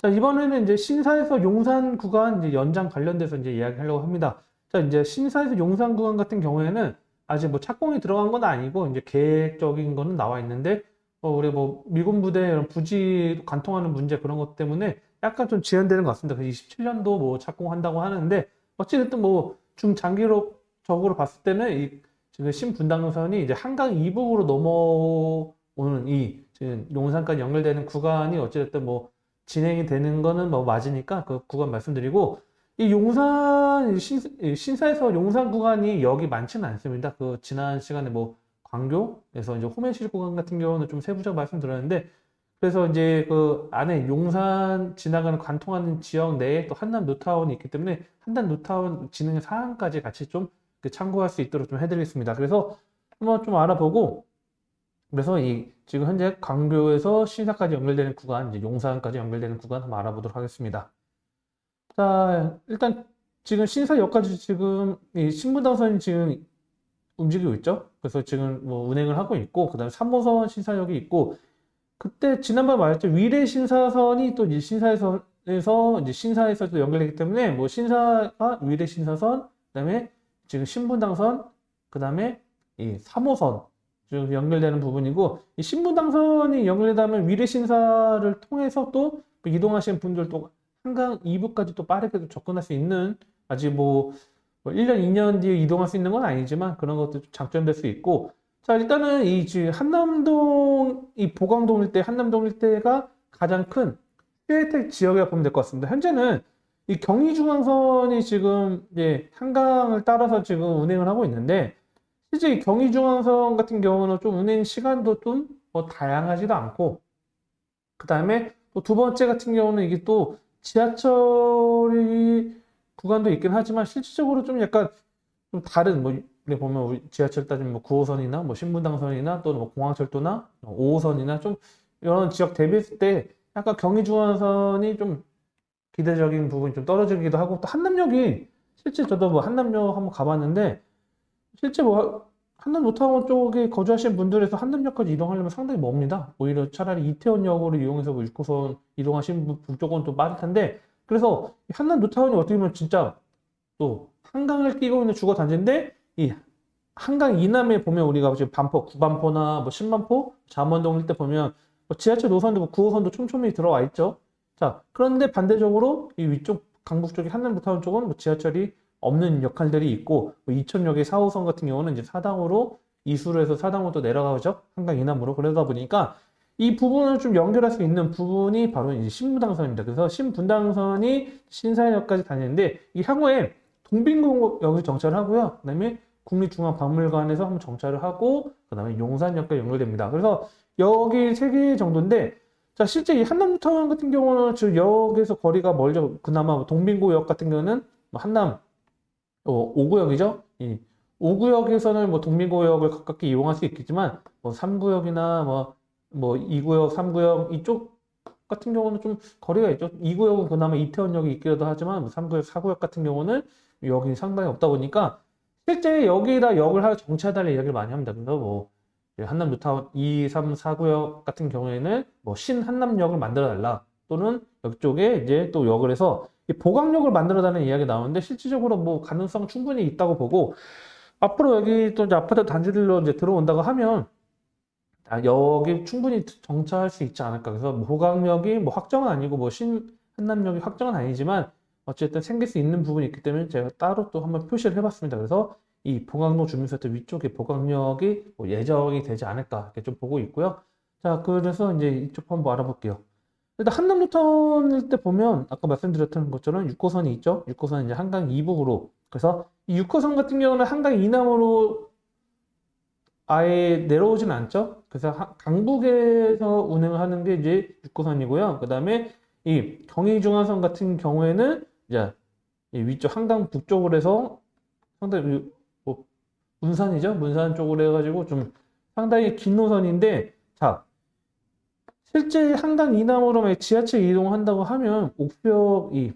자, 이번에는 이제 신사에서 용산 구간 이제 연장 관련돼서 이제 이야기하려고 합니다. 자, 이제 신사에서 용산 구간 같은 경우에는 아직 뭐 착공이 들어간 건 아니고 이제 계획적인 거는 나와 있는데 우리 뭐 미군 부대 이런 부지 관통하는 문제 그런 것 때문에 약간 좀 지연되는 것 같습니다. 그래서 27년도 뭐 착공한다고 하는데 어찌됐든 뭐 중장기적으로 봤을 때는 이 지금 신분당선이 이제 한강 이북으로 넘어오는 이 지금 용산까지 연결되는 구간이 어찌됐든 뭐 진행이 되는 거는 뭐 맞으니까 그 구간 말씀드리고 이 용산 이 신사에서 용산 구간이 여기 많지는 않습니다. 그 지난 시간에 뭐 광교에서 이제 호메실 구간 같은 경우는 좀 세부적 말씀드렸는데 그래서 이제 그 안에 용산 지나가는 관통하는 지역 내에 또 한남 뉴타운이 있기 때문에 한남 뉴타운 진행 사항까지 같이 좀 참고할 수 있도록 좀 해드리겠습니다. 그래서 한번 좀 알아보고 그래서 이 지금 현재 광교에서 신사까지 연결되는 구간, 이제 용산까지 연결되는 구간 한번 알아보도록 하겠습니다. 자, 일단 지금 신사역까지 지금 이 신분당선이 지금 움직이고 있죠. 그래서 지금 뭐 운행을 하고 있고, 그다음에 3호선 신사역이 있고, 그때 지난번에 말했죠. 위례 신사선이 또 이제 신사에서 또 연결되기 때문에 뭐 신사가 위례 신사선, 그다음에 지금 신분당선, 그다음에 이 3호선 쭉 연결되는 부분이고 이 신분당선이 연결되면 위례 신사를 통해서 또 이동하시는 분들도 한강 이북까지 또 빠르게 접근할 수 있는 아직 뭐 1년, 2년 뒤에 이동할 수 있는 건 아니지만 그런 것도 장점될 수 있고 자 일단은 이 지금 한남동 이 보강동 일대 한남동 일대가 가장 큰 휴회택 지역이라고 보면 될 것 같습니다. 현재는 이 경의중앙선이 지금 이제 한강을 따라서 지금 운행을 하고 있는데 실제 이 경의중앙선 같은 경우는 좀 운행 시간도 좀 뭐 다양하지도 않고 그 다음에 또 두 번째 같은 경우는 이게 또 지하철이 구간도 있긴 하지만 실질적으로 좀 약간 좀 다른 뭐 우리 보면 우리 지하철 따지면 뭐 9호선이나 뭐 신분당선이나 또는 뭐 공항철도나 5호선이나 좀 이런 지역 대비했을 때 약간 경의중앙선이 좀 기대적인 부분이 좀 떨어지기도 하고 또 한남역이 실제 저도 뭐 한남역 한번 가봤는데 실제 뭐 한남 노타운 쪽에 거주하시는 분들에서 한남역까지 이동하려면 상당히 멉니다. 오히려 차라리 이태원역으로 이용해서 뭐 6호선 이동하시는 분 쪽은 좀 빠를 텐데 그래서 한남 노타운이 어떻게 보면 진짜 또 한강을 끼고 있는 주거 단지인데 이 한강 이남에 보면 우리가 지금 반포, 구반포나 뭐 신반포, 잠원동 일대 보면 뭐 지하철 노선도 뭐 9호선도 촘촘히 들어와 있죠. 자, 그런데 반대적으로 이 위쪽 강북 쪽이 한남 노타운 쪽은 뭐 지하철이 없는 역할들이 있고 뭐 이천역의 4호선 같은 경우는 이제 사당으로 이수로 해서 사당으로 또 내려가죠. 한강 이남으로 그러다 보니까 이 부분을 좀 연결할 수 있는 부분이 바로 이제 신분당선입니다. 그래서 신분당선이 신사역까지 다니는데 이 향후에 동빙구역에서 정차를 하고요. 그다음에 국립중앙박물관에서 한번 정차를 하고 그다음에 용산역까지 연결됩니다. 그래서 여기 세 개 정도인데 자 실제 이 한남뉴타운 같은 경우는 즉 역에서 거리가 멀죠. 그나마 뭐 동빙구역 같은 경우는 뭐 한남 5구역이죠. 이 5구역에서는 뭐 동민구역을 가깝게 이용할 수 있겠지만 뭐 3구역이나 뭐 2구역, 3구역 이쪽 같은 경우는 좀 거리가 있죠. 2구역은 그나마 이태원역이 있기도 하지만 뭐 3구역, 4구역 같은 경우는 여기 상당히 없다 보니까 실제 여기다 역을 하나 정차해달라는 이야기를 많이 합니다. 그래서 뭐 한남 뉴타운 2, 3, 4구역 같은 경우에는 뭐 신한남역을 만들어 달라 또는 이쪽에 이제 또 역을 해서 이 보강역을 만들어달라는 이야기 나오는데 실질적으로 뭐 가능성 충분히 있다고 보고 앞으로 여기 또 이제 아파트 단지들로 이제 들어온다고 하면 여기 충분히 정차할 수 있지 않을까. 그래서 뭐 보강역이 뭐 확정은 아니고 뭐 한남역이 확정은 아니지만 어쨌든 생길 수 있는 부분이 있기 때문에 제가 따로 또 한번 표시를 해봤습니다. 그래서 이 보강로 주민센터 위쪽에 보강역이 뭐 예정이 되지 않을까 이렇게 좀 보고 있고요. 자, 그래서 이제 이쪽 한번 알아볼게요. 일단 한남뉴타운일 때 보면 아까 말씀드렸던 것처럼 6호선이 있죠. 6호선 이제 한강 이북으로. 그래서 이 6호선 같은 경우는 한강 이남으로 아예 내려오진 않죠. 그래서 강북에서 운행을 하는 게 이제 6호선이고요. 그 다음에 이 경의중앙선 같은 경우에는 이제 이 위쪽 한강 북쪽으로 해서 상당히 뭐 문산이죠. 문산 쪽으로 해가지고 좀 상당히 긴 노선인데 자. 실제 한강 이남으로 지하철 이동한다고 하면 옥벽이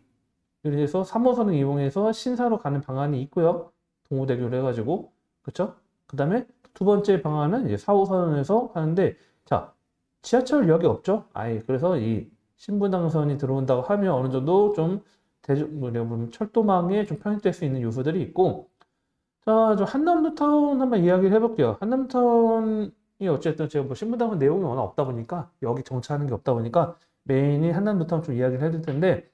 그래서 3호선을 이용해서 신사로 가는 방안이 있고요. 동호대교로 해가지고 그렇죠? 그 다음에 두 번째 방안은 이제 4호선에서 하는데 자 지하철역이 없죠. 아예. 그래서 이 신분당선이 들어온다고 하면 어느 정도 좀 철도망에 좀 편입될 수 있는 요소들이 있고, 자, 저 한남뉴타운 한번 이야기를 해볼게요. 한남뉴타운이 어쨌든 제가 뭐 신분당선 내용이 워낙 없다 보니까, 여기 정차하는 게 없다 보니까 메인이 한남뉴타운 좀 이야기를 해줄 텐데,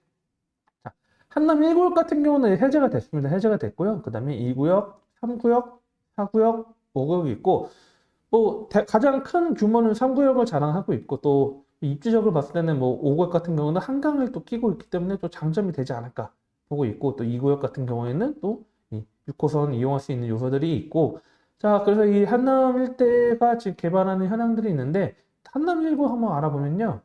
자, 한남 1구역 같은 경우는 해제가 됐습니다. 해제가 됐고요. 그 다음에 2구역, 3구역, 4구역, 5구역이 있고, 뭐 가장 큰 규모는 3구역을 자랑하고 있고, 또 입지적으로 봤을 때는 뭐 5구역 같은 경우는 한강을 또 끼고 있기 때문에 또 장점이 되지 않을까 보고 있고, 또 2구역 같은 경우에는 또 이 6호선 이용할 수 있는 요소들이 있고, 자, 그래서 이 한남 일대가 지금 개발하는 현황들이 있는데, 한남 1구역 한번 알아보면요.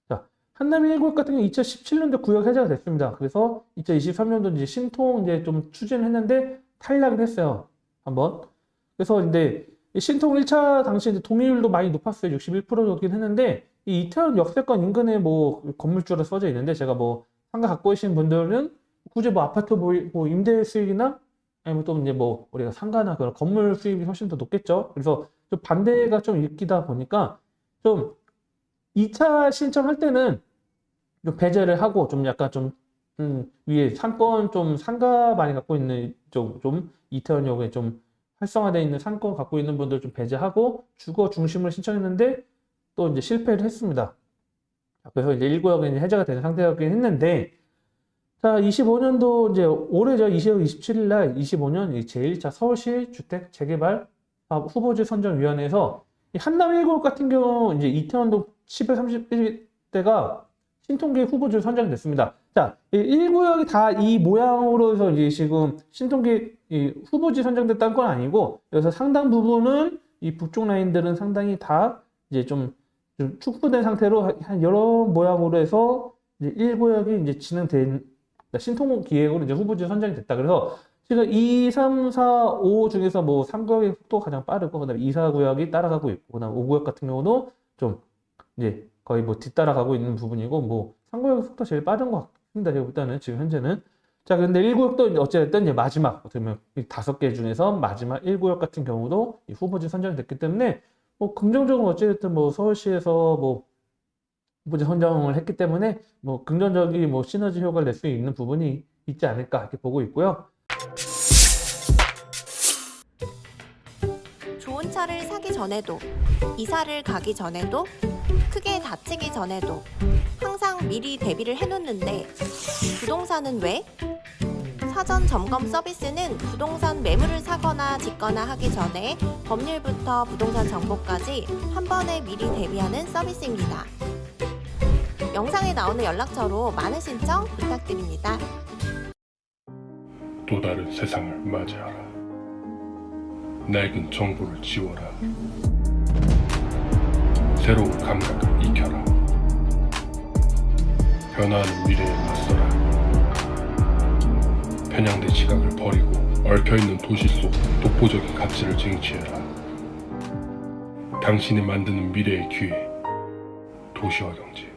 자, 한남 1구역 같은 경우 2017년도 구역 해제가 됐습니다. 그래서 2023년도 이제 신통 이제 좀 추진을 했는데 탈락을 했어요. 한번. 그래서 근데 이 신통 1차 당시 이제 동의율도 많이 높았어요. 61%였긴 했는데, 이 이태원 역세권 인근에 뭐 건물주로 써져 있는데, 제가 뭐 상가 갖고 계신 분들은 굳이 뭐 아파트 뭐 임대 수익이나 아니면 또 이제 뭐 우리가 상가나 그런 건물 수익이 훨씬 더 높겠죠. 그래서 좀 반대가 좀 있기다 보니까 좀 2차 신청할 때는 좀 배제를 하고 좀 약간 좀 위에 상권 좀 상가 많이 갖고 있는 쪽 좀 이태원역에 좀 활성화되어 있는 상권 갖고 있는 분들 좀 배제하고 주거 중심을 신청했는데 또 이제 실패를 했습니다. 그래서 이제 1구역이 이제 해제가 되는 상태였긴 했는데, 자, 25년도 이제 올해죠. 2월 27일 날 25년 제1차 서울시 주택 재개발 후보지 선정위원회에서 이 한남 1구역 같은 경우 이제 이태원동 10-31대가 신통기 후보지로 선정됐습니다. 자, 이 1구역이 다 이 모양으로 해서 이제 지금 신통기 이 후보지 선정됐다는 건 아니고, 여기서 상당 부분은 이 북쪽 라인들은 상당히 다 이제 좀 축소된 상태로 한 여러 모양으로 해서 이제 1구역이 이제 진행된 신통 기획으로 이제 후보지 선정이 됐다. 그래서 지금 2, 3, 4, 5 중에서 뭐 3구역의 속도가 가장 빠르고, 그다음에 2, 4구역이 따라가고 있고, 그다음 5구역 같은 경우도 좀 이제 거의 뭐 뒤따라가고 있는 부분이고, 뭐 3구역의 속도가 제일 빠른 것 같습니다. 제가 볼 때는 지금 현재는. 자, 근데 1구역도 어쨌든 이제 마지막 어떻게 보면 5개 중에서 마지막 1구역 같은 경우도 이 후보지 선정이 됐기 때문에 뭐 긍정적으로 어쨌든 뭐 서울시에서 뭐 후보지 선정을 했기 때문에 뭐 긍정적인 뭐 시너지 효과를 낼 수 있는 부분이 있지 않을까 이렇게 보고 있고요. 좋은 차를 사기 전에도, 이사를 가기 전에도, 크게 다치기 전에도 항상 미리 대비를 해놓는데 부동산은 왜? 사전 점검 서비스는 부동산 매물을 사거나 짓거나 하기 전에 법률부터 부동산 정보까지 한 번에 미리 대비하는 서비스입니다. 영상에 나오는 연락처로 많은 신청 부탁드립니다. 또 다른 세상을 맞이하라. 낡은 정보를 지워라. 새로운 감각을 익혀라. 변화하는 미래에 맞서라. 편향된 시각을 버리고 얽혀있는 도시 속 독보적인 가치를 쟁취해라. 당신이 만드는 미래의 기회, 도시와 경제.